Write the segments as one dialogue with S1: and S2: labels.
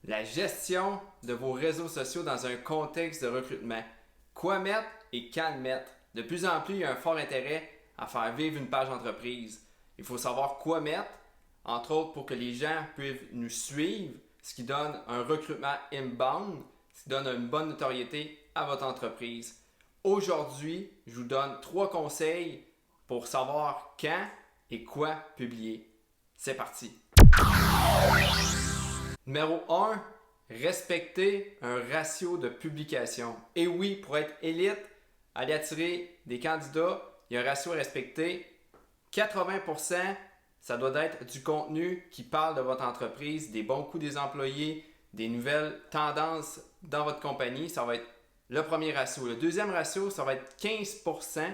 S1: La gestion de vos réseaux sociaux dans un contexte de recrutement. Quoi mettre et quand le mettre. De plus en plus, il y a un fort intérêt à faire vivre une page d'entreprise. Il faut savoir quoi mettre, entre autres pour que les gens puissent nous suivre, ce qui donne un recrutement inbound, ce qui donne une bonne notoriété à votre entreprise. Aujourd'hui, je vous donne 3 conseils pour savoir quand et quoi publier. C'est parti! Numéro 1, respecter un ratio de publication. Et oui, pour être élite, aller attirer des candidats, il y a un ratio à respecter. 80%, ça doit être du contenu qui parle de votre entreprise, des bons coups des employés, des nouvelles tendances dans votre compagnie. Ça va être le premier ratio. Le deuxième ratio, ça va être 15%.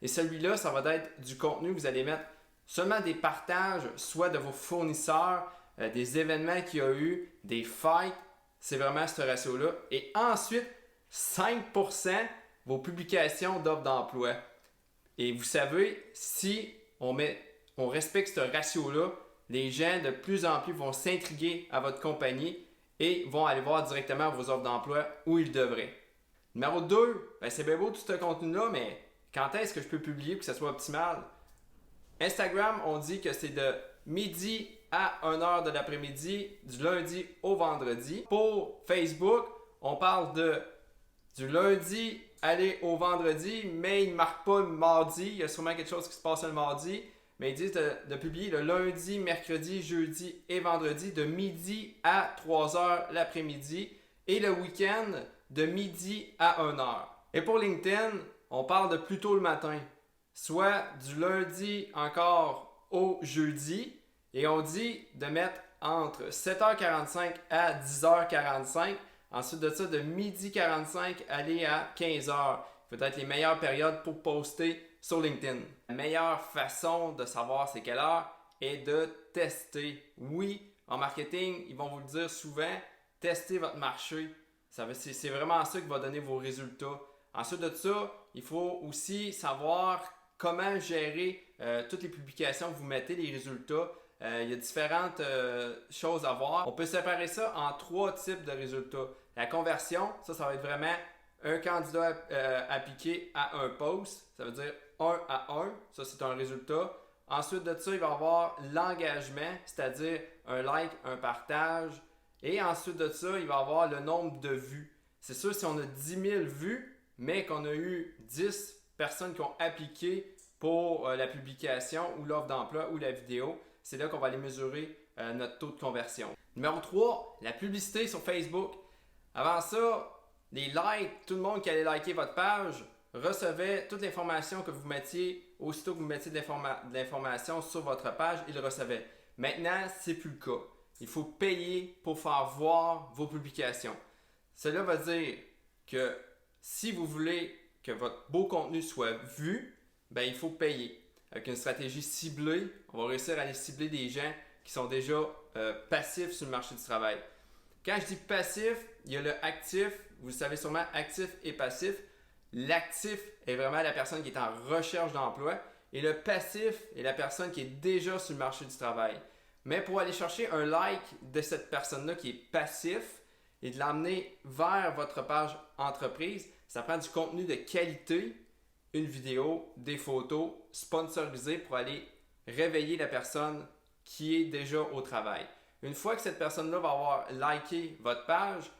S1: Et celui-là, ça va être du contenu que vous allez mettre seulement des partages, soit de vos fournisseurs, des événements qu'il y a eu, des fights. C'est vraiment ce ratio-là. Et ensuite, 5% vos publications d'offres d'emploi. Et vous savez, si on respecte ce ratio-là, les gens de plus en plus vont s'intriguer à votre compagnie et vont aller voir directement vos offres d'emploi où ils devraient. Numéro 2, c'est bien beau tout ce contenu-là, mais quand est-ce que je peux publier pour que ça soit optimal? Instagram, on dit que c'est de midi à 1h de l'après-midi, du lundi au vendredi. Pour Facebook, on parle du lundi aller au vendredi, mais ils ne marquent pas le mardi. Il y a sûrement quelque chose qui se passe le mardi. Mais ils disent de publier le lundi, mercredi, jeudi et vendredi de midi à 3h l'après-midi et le week-end de midi à 1h. Et pour LinkedIn, on parle de plus tôt le matin, soit du lundi encore au jeudi. Et on dit de mettre entre 7h45 à 10h45. Ensuite de ça, de midi 45 aller à 15h. Peut-être les meilleures périodes pour poster sur LinkedIn. La meilleure façon de savoir c'est quelle heure est de tester. Oui, en marketing, ils vont vous le dire souvent, testez votre marché. C'est vraiment ça qui va donner vos résultats. Ensuite de ça, il faut aussi savoir comment gérer toutes les publications que vous mettez, les résultats. Il y a différentes choses à voir. On peut séparer ça en 3 types de résultats. La conversion, ça va être vraiment un candidat appliqué à un post. Ça veut dire 1 à 1. Ça, c'est un résultat. Ensuite de ça, il va y avoir l'engagement, c'est-à-dire un like, un partage. Et ensuite de ça, il va y avoir le nombre de vues. C'est sûr, si on a 10 000 vues, mais qu'on a eu 10 personnes qui ont appliqué pour la publication ou l'offre d'emploi ou la vidéo, c'est là qu'on va aller mesurer notre taux de conversion. Numéro 3, la publicité sur Facebook. Avant ça, les likes, tout le monde qui allait liker votre page recevait toute l'information que vous mettiez, aussitôt que vous mettiez de l'information sur votre page, il le recevait. Maintenant, c'est plus le cas. Il faut payer pour faire voir vos publications. Cela veut dire que si vous voulez que votre beau contenu soit vu, il faut payer. Avec une stratégie ciblée, on va réussir à aller cibler des gens qui sont déjà passifs sur le marché du travail. Quand je dis passif, il y a le actif, vous le savez sûrement, actif et passif. L'actif est vraiment la personne qui est en recherche d'emploi et le passif est la personne qui est déjà sur le marché du travail. Mais pour aller chercher un like de cette personne-là qui est passif et de l'emmener vers votre page entreprise, ça prend du contenu de qualité, une vidéo, des photos sponsorisées pour aller réveiller la personne qui est déjà au travail. Une fois que cette personne-là va avoir liké votre page,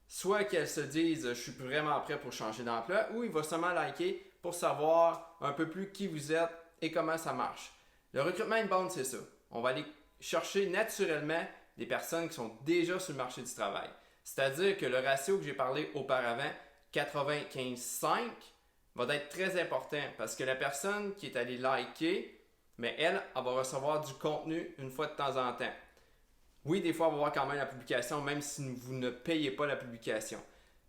S1: soit qu'elle se dise « je suis vraiment prêt pour changer d'emploi » ou il va seulement liker pour savoir un peu plus qui vous êtes et comment ça marche. Le recrutement inbound, c'est ça. On va aller chercher naturellement des personnes qui sont déjà sur le marché du travail. C'est-à-dire que le ratio que j'ai parlé auparavant, 95-5, va être très important parce que la personne qui est allée liker, mais elle va recevoir du contenu une fois de temps en temps. Oui, des fois, on va voir quand même la publication, même si vous ne payez pas la publication.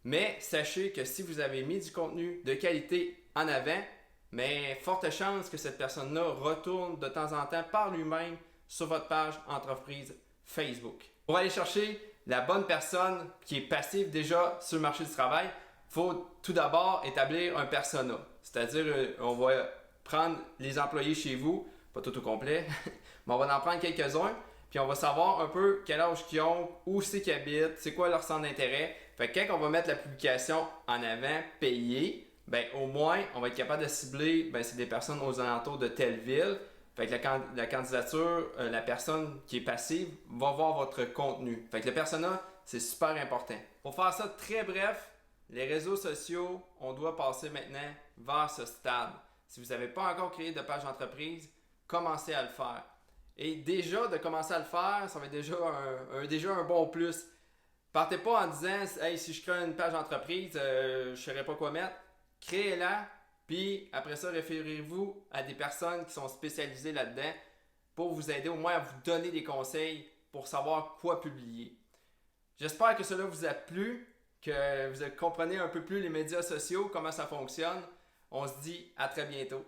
S1: Mais sachez que si vous avez mis du contenu de qualité en avant, mais forte chance que cette personne-là retourne de temps en temps par lui-même sur votre page entreprise Facebook. Pour aller chercher la bonne personne qui est passive déjà sur le marché du travail, il faut tout d'abord établir un persona. C'est-à-dire, on va prendre les employés chez vous, pas tout au complet, mais on va en prendre quelques-uns. Puis on va savoir un peu quel âge qu'ils ont, où c'est qu'ils habitent, c'est quoi leur centre d'intérêt. Fait que quand on va mettre la publication en avant, payée, ben au moins on va être capable de cibler, ben c'est des personnes aux alentours de telle ville. Fait que la candidature, la personne qui est passive va voir votre contenu. Fait que le persona, c'est super important. Pour faire ça très bref, les réseaux sociaux, on doit passer maintenant vers ce stade. Si vous n'avez pas encore créé de page d'entreprise, commencez à le faire. Et déjà, de commencer à le faire, ça va être déjà un bon plus. Partez pas en disant hey, si je crée une page d'entreprise, je ne saurais pas quoi mettre. Créez-la, puis après ça, référez-vous à des personnes qui sont spécialisées là-dedans pour vous aider au moins à vous donner des conseils pour savoir quoi publier. J'espère que cela vous a plu, que vous comprenez un peu plus les médias sociaux, comment ça fonctionne. On se dit à très bientôt.